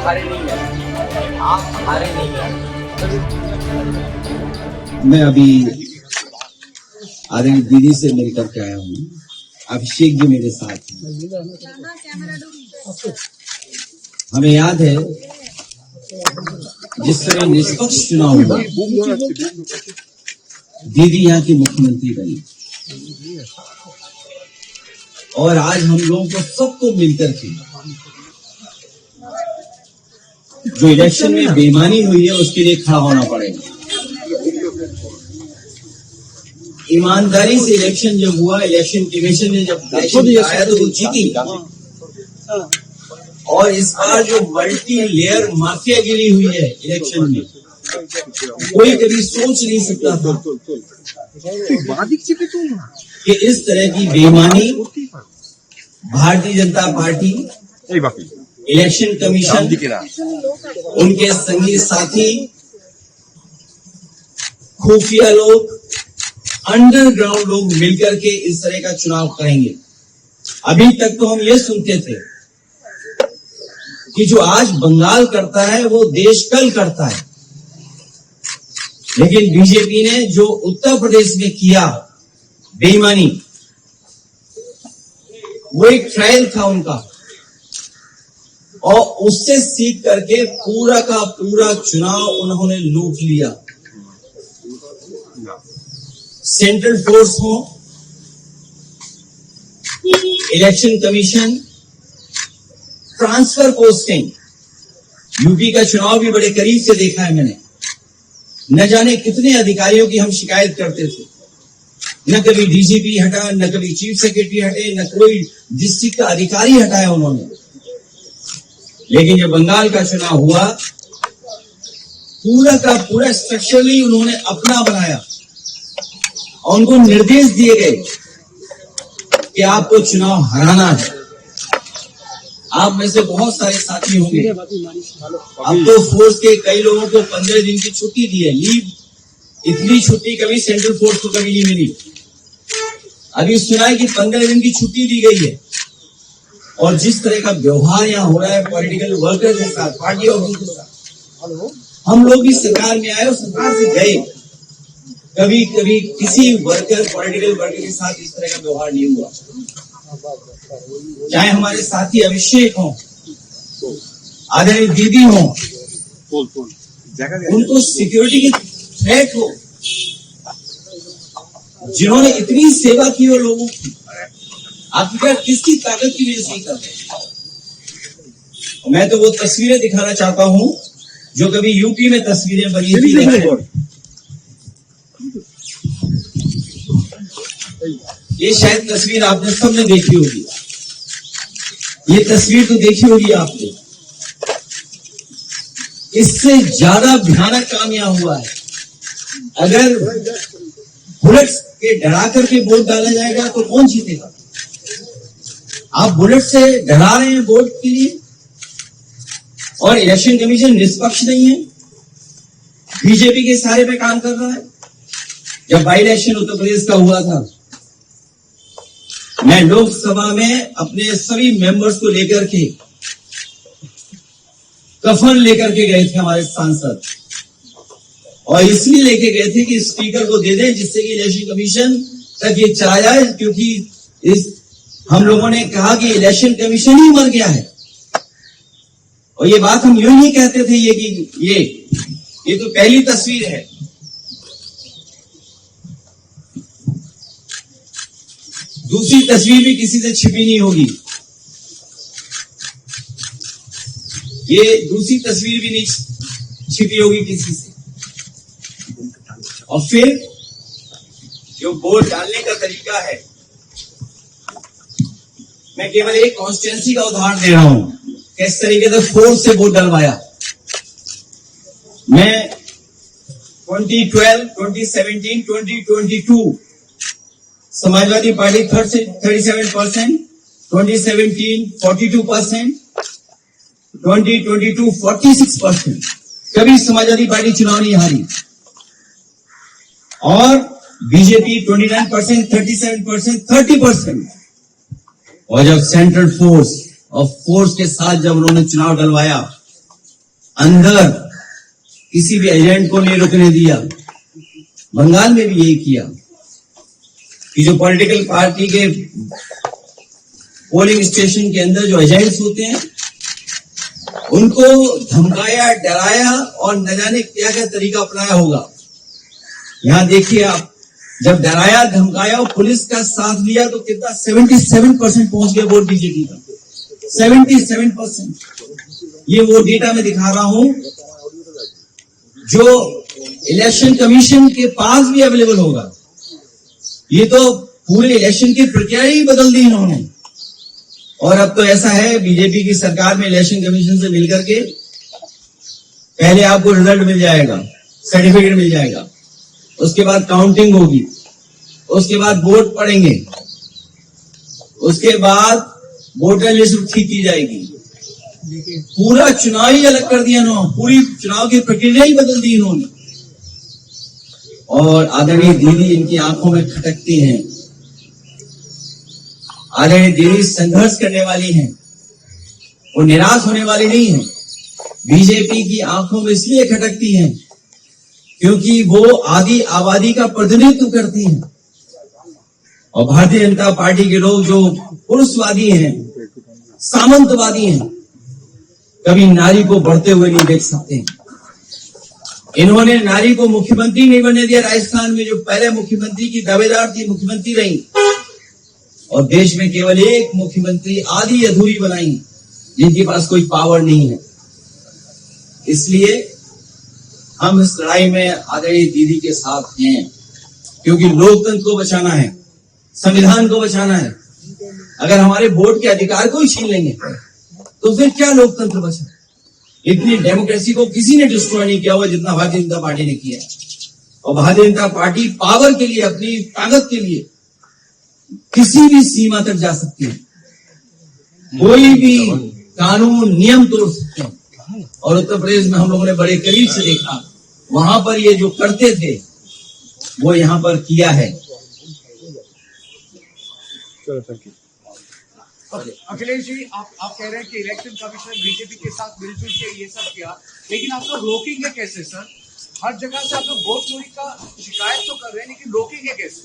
हारे नहीं हैं, आप हारे नहीं हैं। मैं अभी आदरणीय दीदी से मिल करके आया हूँ। अभिषेक जी मेरे साथ हैं। हमें याद है जिस तरह निष्पक्ष चुनाव हुआ, दीदी यहाँ की मुख्यमंत्री बनी, और आज हम लोगों को सबको मिलकर के जो इलेक्शन में बेईमानी हुई है उसके लिए खड़ा होना पड़ेगा। ईमानदारी से इलेक्शन जब हुआ, इलेक्शन कमीशन ने जब इलेक्शन आया तो वो जीती, और इस बार जो मल्टी लेयर माफियागिरी हुई है इलेक्शन में, कोई कभी सोच नहीं सकता था कि इस तरह की बेईमानी Bharatiya Janata party, election commission, उनके संगी साथी, खुफिया लोग, अंडरग्राउंड लोग मिलकर के इस तरह का चुनाव करेंगे। अभी तक तो हम ये सुनते थे कि जो आज बंगाल करता है वो देश कल करता है, लेकिन बीजेपी ने जो उत्तर प्रदेश में किया बेईमानी, वो एक ट्रायल था उनका, और उससे सीख करके पूरा का पूरा चुनाव उन्होंने लूट लिया। सेंट्रल फोर्स हो, election commission, transfer posting, UP का चुनाव भी बड़े करीब से देखा है मैंने। न जाने कितने अधिकारियों की हम शिकायत करते थे, न कभी डीजीपी हटा, न कभी चीफ सेक्रेटरी हटे, न कोई डिस्ट्रिक्ट का अधिकारी हटाया उन्होंने। लेकिन जब बंगाल का चुनाव हुआ, पूरा का पूरा स्ट्रक्चरली उन्होंने अपना बनाया, और उनको निर्देश दिए गए कि आपको चुनाव हराना है। आप में से बहुत सारे साथी होंगे, अब तो फोर्स के कई लोगों को 15 दिन की छुट्टी दी है, लीव। इतनी छुट्टी कभी सेंट्रल फोर्स को कभी नहीं मिली। अभी सुना है कि 15 दिन की छुट्टी दी गई है, और जिस तरह का व्यवहार यहाँ हो रहा है पॉलिटिकल वर्कर्स के साथ, पार्टी ऑफिस के साथ। हम लोग भी सरकार में आए और सरकार से गए, कभी कभी किसी वर्कर, पॉलिटिकल वर्कर के साथ इस तरह का व्यवहार नहीं हुआ। चाहे हमारे साथी अभिषेक हो, आदरणीय दीदी हो, उनको सिक्योरिटी की थ्रेट हो, जिन्होंने इतनी सेवा की हो लोगों की, आखिरकार किसकी ताकत की वजह से ही करते हैं। मैं तो वो तस्वीरें दिखाना चाहता हूं जो कभी यूपी में तस्वीरें बनी थी। ये शायद तस्वीर आपने सबने देखी होगी, ये तस्वीर तो देखी होगी आपने। इससे ज्यादा भयानक काम यहां हुआ है। अगर बुलेट्स के डरा करके वोट डाला जाएगा तो कौन जीतेगा? आप बुलेट से डरा रहे हैं वोट के लिए, और इलेक्शन कमीशन निष्पक्ष नहीं है, बीजेपी के सहारे पे काम कर रहा है। जब बाई इलेक्शन उत्तर प्रदेश का हुआ था, मैं लोकसभा में अपने सभी मेंबर्स को लेकर के, कफन लेकर के गए थे हमारे सांसद, और इसलिए लेके गए थे कि स्पीकर को दे दें जिससे कि इलेक्शन कमीशन तक ये चला जाए, क्योंकि हम लोगों ने कहा कि इलेक्शन कमीशन ही मर गया है। और ये बात हम यूं ही कहते थे, ये तो पहली तस्वीर है। दूसरी तस्वीर भी किसी से छिपी नहीं होगी, ये दूसरी तस्वीर भी नहीं छिपी होगी किसी से। और फिर जो वोट डालने का तरीका है, मैं केवल एक कॉन्स्टिट्यूंसी का उदाहरण दे रहा हूं, किस तरीके से फोर्स से वोट डलवाया। मैं 2012, 2017, 2022 समाजवादी पार्टी 37%, 2017 42%, 2022 46%। कभी समाजवादी पार्टी चुनाव नहीं हारी, और बीजेपी 29%, 37%, 30%। और जब सेंट्रल फोर्स और फोर्स के साथ जब उन्होंने चुनाव डलवाया, अंदर किसी भी एजेंट को नहीं रुकने दिया। बंगाल में भी यही किया कि जो पॉलिटिकल पार्टी के पोलिंग स्टेशन के अंदर जो एजेंट्स होते हैं उनको धमकाया, डराया और न जाने क्या क्या तरीका अपनाया होगा। यहां देखिए आप, जब डराया, धमकाया और पुलिस का साथ लिया तो कितना 77% पहुंच गया वोट बीजेपी का। 77%। ये वो डेटा मैं दिखा रहा हूं जो इलेक्शन कमीशन के पास भी अवेलेबल होगा। ये तो पूरे इलेक्शन की प्रक्रिया ही बदल दी इन्होंने। और अब तो ऐसा है, बीजेपी की सरकार में इलेक्शन कमीशन से मिलकर के पहले आपको रिजल्ट मिल जाएगा, सर्टिफिकेट मिल जाएगा, उसके बाद काउंटिंग होगी, उसके बाद वोट पड़ेंगे, उसके बाद वोटर लिस्ट ठीक की जाएगी। पूरा चुनाव ही अलग कर दिया इन्होंने, पूरी चुनाव की प्रक्रिया ही बदल दी इन्होंने। और आदरणीय दीदी इनकी आंखों में खटकती हैं। आदरणीय दीदी संघर्ष करने वाली हैं, वो निराश होने वाली नहीं है। बीजेपी की आंखों में इसलिए खटकती हैं क्योंकि वो आदि आबादी का प्रतिनिधित्व करती हैं। और भारतीय जनता पार्टी के लोग जो पुरुषवादी हैं, सामंतवादी हैं, कभी नारी को बढ़ते हुए नहीं देख सकते। इन्होंने नारी को मुख्यमंत्री नहीं बनने दिया। राजस्थान में जो पहले मुख्यमंत्री की दावेदार थी, मुख्यमंत्री रही, और देश में केवल एक मुख्यमंत्री आधी अधूरी बनाई जिनके पास कोई पावर नहीं है। इसलिए हम इस लड़ाई में आदरणीय दीदी के साथ हैं, क्योंकि लोकतंत्र को बचाना है, संविधान को बचाना है। अगर हमारे वोट के अधिकार को ही छीन लेंगे तो फिर क्या लोकतंत्र बचा? इतनी डेमोक्रेसी को किसी ने डिस्ट्रॉय नहीं किया हुआ जितना भारतीय जनता पार्टी ने किया है। और भारतीय जनता पार्टी पावर के लिए, अपनी ताकत के लिए किसी भी सीमा तक जा सकती है, कोई भी कानून नियम तोड़ सकते हैं। और उत्तर प्रदेश में हम लोगों ने बड़े करीब से देखा, वहां पर ये जो करते थे वो यहां पर किया है। अखिलेश जी, आप कह रहे हैं कि इलेक्शन कमीशन बीजेपी के साथ मिलजुल के ये सब किया, लेकिन आप लोग रोकेंगे कैसे सर? हर जगह से आप लोग वोट चोरी का शिकायत तो कर रहे हैं, लेकिन रोकेंगे कैसे?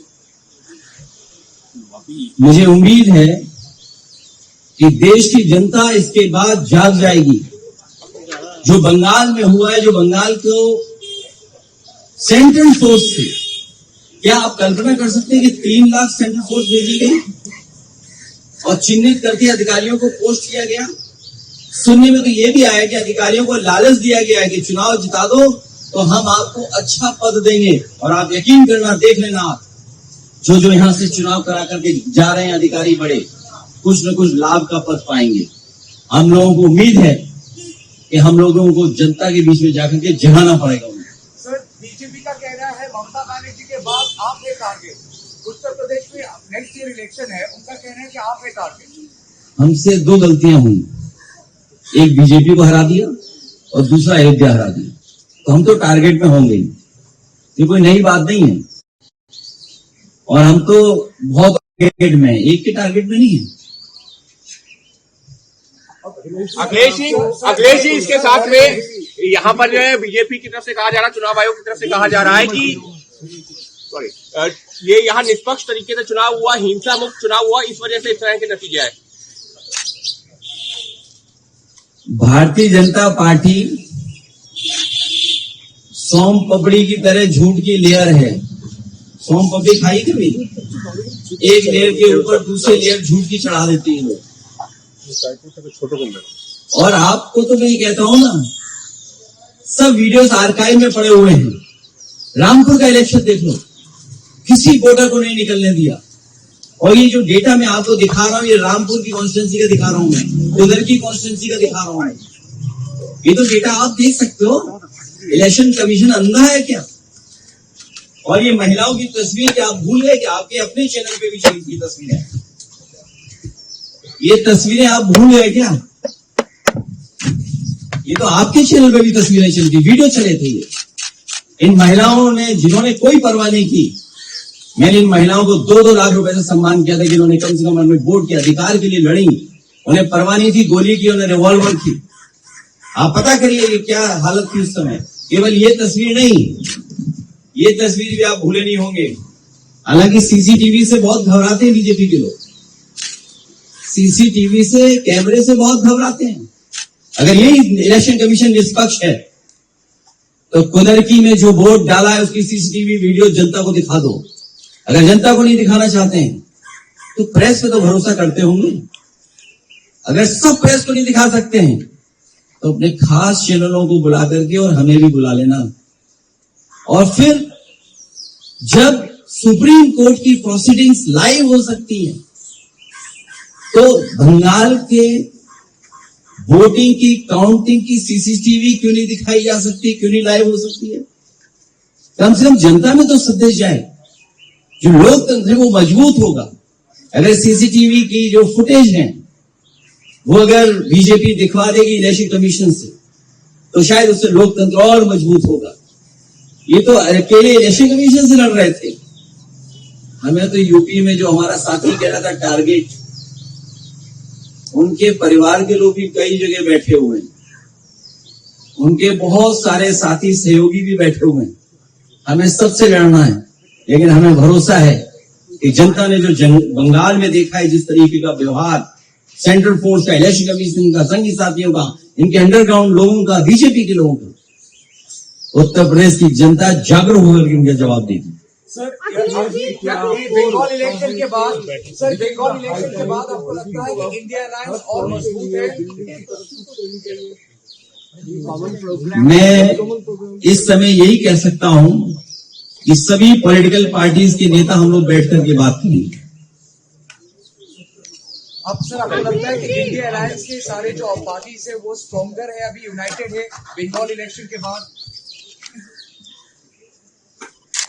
मुझे उम्मीद है कि देश की जनता इसके बाद जाग जाएगी। जो बंगाल में हुआ है, जो बंगाल को सेंट्रल फोर्स से, क्या आप कल्पना कर सकते हैं कि 3 लाख सेंट्रल फोर्स भेजी गई और चिन्हित करके अधिकारियों को पोस्ट किया गया? सुनने में तो यह भी आया कि अधिकारियों को लालच दिया गया है कि चुनाव जिता दो तो हम आपको अच्छा पद देंगे। और आप यकीन करना, देख लेना, आप जो यहां से चुनाव करा करके जा रहे हैं अधिकारी बड़े, कुछ न कुछ लाभ का पद पाएंगे। हम लोगों को उम्मीद है कि हम लोगों को जनता के बीच में जाकर के जगाना पड़ेगा। सर, बीजेपी का कहना है ममता बनर्जी के बाद आप है टारगेट। उत्तर प्रदेश में नेक्स्ट ईयर इलेक्शन है, उनका कहना है कि आप है टारगेट। हमसे 2 गलतियां हुई, एक बीजेपी को हरा दिया और दूसरा अयोध्या हरा दिया, तो हम तो टारगेट में होंगे। ये कोई नई बात नहीं है, और हम तो बहुत टारगेट में है, एक के टारगेट में नहीं है। अखिलेश जी, इसके साथ में यहाँ पर जो है बीजेपी की तरफ से कहा जा रहा है, चुनाव आयोग की तरफ से कहा जा रहा है कि ये यहाँ निष्पक्ष तरीके से चुनाव हुआ, हिंसा मुक्त चुनाव हुआ, इस वजह से इस तरह के नतीजे आए। भारतीय जनता पार्टी सोम पपड़ी की तरह झूठ की लेयर है। सोम पपड़ी खाई कभी? एक लेयर के ऊपर दूसरे लेयर झूठ की चढ़ा देती है लोग। और आपको तो मैं कहता हूं ना, सब वीडियोस आर्काइव में पड़े हुए हैं। रामपुर का इलेक्शन देख लो, किसी वोटर को नहीं निकलने दिया। और ये जो डेटा मैं आपको दिखा रहा हूं, ये रामपुर की कॉन्स्टिट्यूंसी का दिखा रहा हूं, मैं उधर की कॉन्स्टिट्यूंसी का दिखा रहा हूं। ये तो डेटा आप देख सकते हो। इलेक्शन कमीशन अंधा है क्या? और ये महिलाओं की तस्वीर क्या आप भूल गए कि आपके अपने चैनल पे भी चली थी तस्वीरें? ये तस्वीरें आप भूल गए क्या? ये तो आपके चैनल पे भी तस्वीरें चलती, वीडियो चले थे। ये इन महिलाओं ने, जिन्होंने कोई परवाह नहीं की, मैंने इन महिलाओं को 2-2 लाख रुपए से सम्मान किया था कि उन्होंने कम से कम अपने वोट के अधिकार के लिए लड़ी। उन्हें परवाह नहीं थी गोली की, उन्हें रिवॉल्वर की। आप पता करिए कि क्या हालत थी उस समय। केवल ये तस्वीर नहीं, ये तस्वीर भी आप भूले नहीं होंगे। हालांकि सीसीटीवी से बहुत घबराते हैं बीजेपी के लोग, सीसीटीवी से, कैमरे से बहुत घबराते हैं। अगर यही इलेक्शन कमीशन निष्पक्ष है तो कुदरकी में जो वोट डाला है उसकी सीसीटीवी वीडियो जनता को दिखा दो। अगर जनता को नहीं दिखाना चाहते हैं तो प्रेस पे तो भरोसा करते होंगे। अगर सब प्रेस को नहीं दिखा सकते हैं तो अपने खास चैनलों को बुला करके और हमें भी बुला लेना। और फिर जब सुप्रीम कोर्ट की प्रोसीडिंग्स लाइव हो सकती है तो बंगाल के वोटिंग की काउंटिंग की सीसीटीवी क्यों नहीं दिखाई जा सकती, क्यों नहीं लाइव हो सकती है? कम से कम जनता में तो संदेश जाए, जो लोकतंत्र है वो मजबूत होगा। अगर सीसीटीवी की जो फुटेज है वो अगर बीजेपी दिखवा देगी इलेक्शन कमीशन से तो शायद उससे लोकतंत्र और मजबूत होगा। ये तो अकेले इलेक्शन कमीशन से लड़ रहे थे। हमें तो यूपी में जो हमारा साथी कह रहा था टारगेट, उनके परिवार के लोग भी कई जगह बैठे हुए हैं, उनके बहुत सारे साथी सहयोगी भी बैठे हुए हैं। हमें सबसे लड़ना है, लेकिन हमें भरोसा है कि जनता ने जो बंगाल में देखा है, जिस तरीके का व्यवहार सेंट्रल फोर्स का, इलेक्शन कमीशन का, संघी साथियों का, इनके अंडरग्राउंड लोगों का, बीजेपी के लोगों का, उत्तर प्रदेश की जनता जागरूक होकर इनका जवाब देगी। सर बंगाल इलेक्शन के बाद, बंगाल इलेक्शन के बाद आपको लगता है कि इंडिया अलायंस और मजबूत है? मैं इस समय यही कह सकता हूं कि सभी पॉलिटिकल पार्टीज के नेता हम लोग बैठ करके बात करेंगे। अब सर आपको लगता है कि इंडिया अलायंस के सारे जो पार्टीज है वो स्ट्रॉन्गर है, अभी यूनाइटेड है बंगाल इलेक्शन के बाद?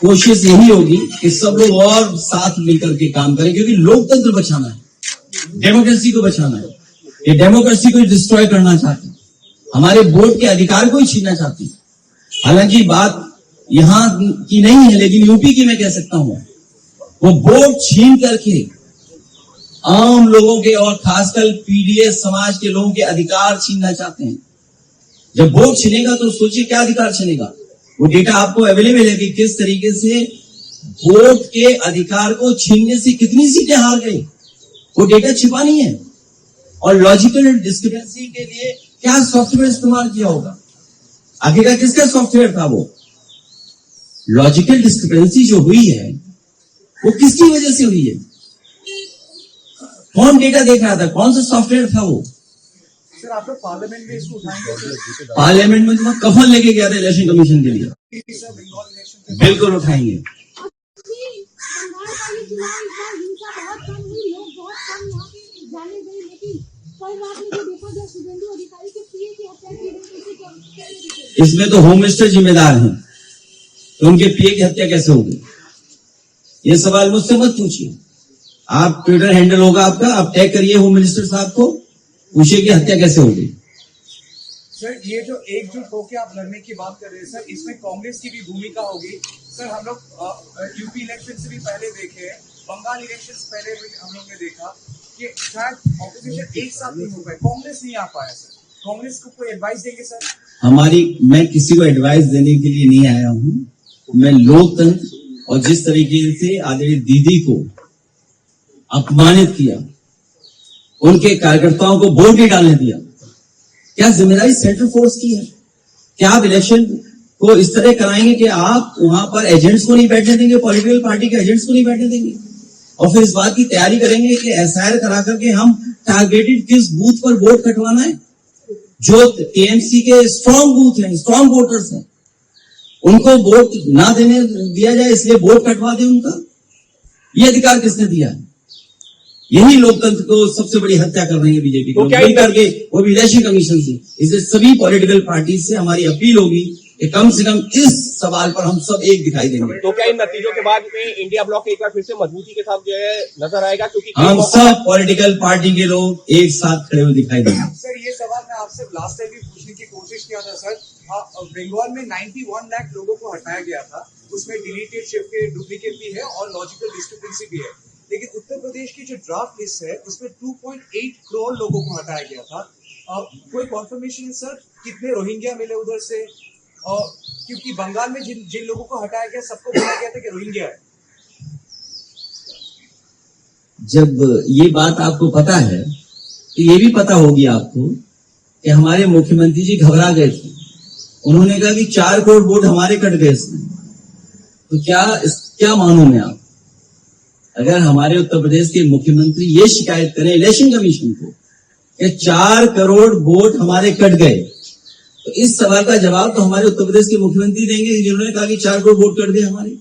कोशिश यही होगी कि सब लोग और साथ मिलकर के काम करें, क्योंकि लोकतंत्र बचाना है, डेमोक्रेसी को बचाना है। ये डेमोक्रेसी को डिस्ट्रॉय करना चाहते हैं, हमारे वोट के अधिकार को ही छीनना चाहते हैं। हालांकि बात यहां की नहीं है, लेकिन यूपी की मैं कह सकता हूं, वो वोट छीन करके आम लोगों के और खासकर पीडीएस समाज के लोगों के अधिकार छीनना चाहते हैं। जब वोट छीनेगा तो सोचिए क्या अधिकार छीनेगा। वो डेटा आपको अवेलेबल है कि किस तरीके से वोट के अधिकार को छीनने से कितनी सीटें हार गई। वो डेटा छिपा नहीं है। और लॉजिकल डिस्क्रिपेंसी के लिए क्या सॉफ्टवेयर इस्तेमाल किया होगा, आखिरकार किसका सॉफ्टवेयर था? वो लॉजिकल डिस्क्रिपेंसी जो हुई है वो किसकी वजह से हुई है? कौन डेटा देख रहा था, कौन सा सॉफ्टवेयर था वो? सर आप लोग पार्लियामेंट में इसको उठाएंगे? पार्लियामेंट में तो मैं कफन लेके गया था इलेक्शन कमीशन के लिए। सर बंगाल इलेक्शन बिल्कुल उठाएंगे। इसमें तो होम मिनिस्टर जिम्मेदार हैं, तो उनके पीए की हत्या कैसे होगी? ये सवाल मुझसे मत पूछिए। आप ट्विटर हैंडल होगा आपका, आप टैग करिए होम मिनिस्टर साहब को, पूछिए कि हत्या कैसे होगी। सर ये जो एकजुट होकर आप लड़ने की बात कर रहे हैं सर, इसमें कांग्रेस की भी भूमिका होगी। सर हम लोग यूपी इलेक्शन से भी पहले देखे हैं, बंगाल इलेक्शन से पहले भी हम लोग ने देखा कि शायद ऑपोजिशन एक साथ नहीं हो पाए, कांग्रेस नहीं आ पाया। सर कांग्रेस को कोई एडवाइस देंगे सर? मैं किसी को एडवाइस देने के लिए नहीं आया हूं। मैं लोकतंत्र और जिस तरीके से आदरणीय दीदी को अपमानित किया, उनके कार्यकर्ताओं को वोट नहीं डालने दिया, क्या जिम्मेदारी सेंट्रल फोर्स की है? क्या आप इलेक्शन को इस तरह कराएंगे कि आप वहां पर एजेंट्स को नहीं बैठने देंगे, पॉलिटिकल पार्टी के एजेंट्स को नहीं बैठने देंगे, और फिर इस बात की तैयारी करेंगे कि एसआईआर करा करके हम टारगेटेड किस बूथ पर वोट कटवाना है? जो टीएमसी के स्ट्रॉन्ग बूथ हैं, स्ट्रॉन्ग वोटर्स हैं, उनको वोट ना देने दिया जाए, इसलिए वोट कटवा दे उनका। ये अधिकार किसने दिया है? यही लोकतंत्र को सबसे बड़ी हत्या कर रही है बीजेपी को, करके वो भी इलेक्शन कमीशन से। इसलिए सभी पॉलिटिकल पार्टी से हमारी अपील होगी कि कम से कम इस सवाल पर हम सब एक दिखाई देंगे। तो क्या इन नतीजों के बाद में इंडिया ब्लॉक एक बार फिर से मजबूती के साथ जो है नजर आएगा? क्योंकि हम सब पॉलिटिकल पार्टी के लोग एक साथ खड़े हुए दिखाई देंगे। सर ये सवाल मैं आपसे लास्ट टाइम भी पूछने की कोशिश किया था सर। बंगाल में 91 लाख लोगों को हटाया गया था, उसमें डिलीटेड, शिफ्टेड, डुप्लीकेट भी है और लॉजिकल डिस्क्रिपेंसी भी है। लेकिन उत्तर प्रदेश की जो ड्राफ्ट लिस्ट है उसमें 2.8 करोड़ लोगों को हटाया गया था। कोई कॉन्फर्मेशन है सर कितने रोहिंग्या मिले उधर से? और क्योंकि बंगाल में जिन जिन लोगों को हटाया गया सबको बोला गया था कि रोहिंग्या है। जब ये बात आपको पता है तो ये भी पता होगी आपको कि हमारे मुख्यमंत्री जी घबरा गए थे। उन्होंने कहा कि 4 करोड़ वोट हमारे कट गए इसमें। तो क्या मानूं मैं आप? अगर हमारे उत्तर प्रदेश के मुख्यमंत्री ये शिकायत करें इलेक्शन कमीशन को कि 4 करोड़ वोट हमारे कट गए, तो इस सवाल का जवाब तो हमारे उत्तर प्रदेश के मुख्यमंत्री देंगे जिन्होंने कहा कि 4 करोड़ वोट कट गए हमारे।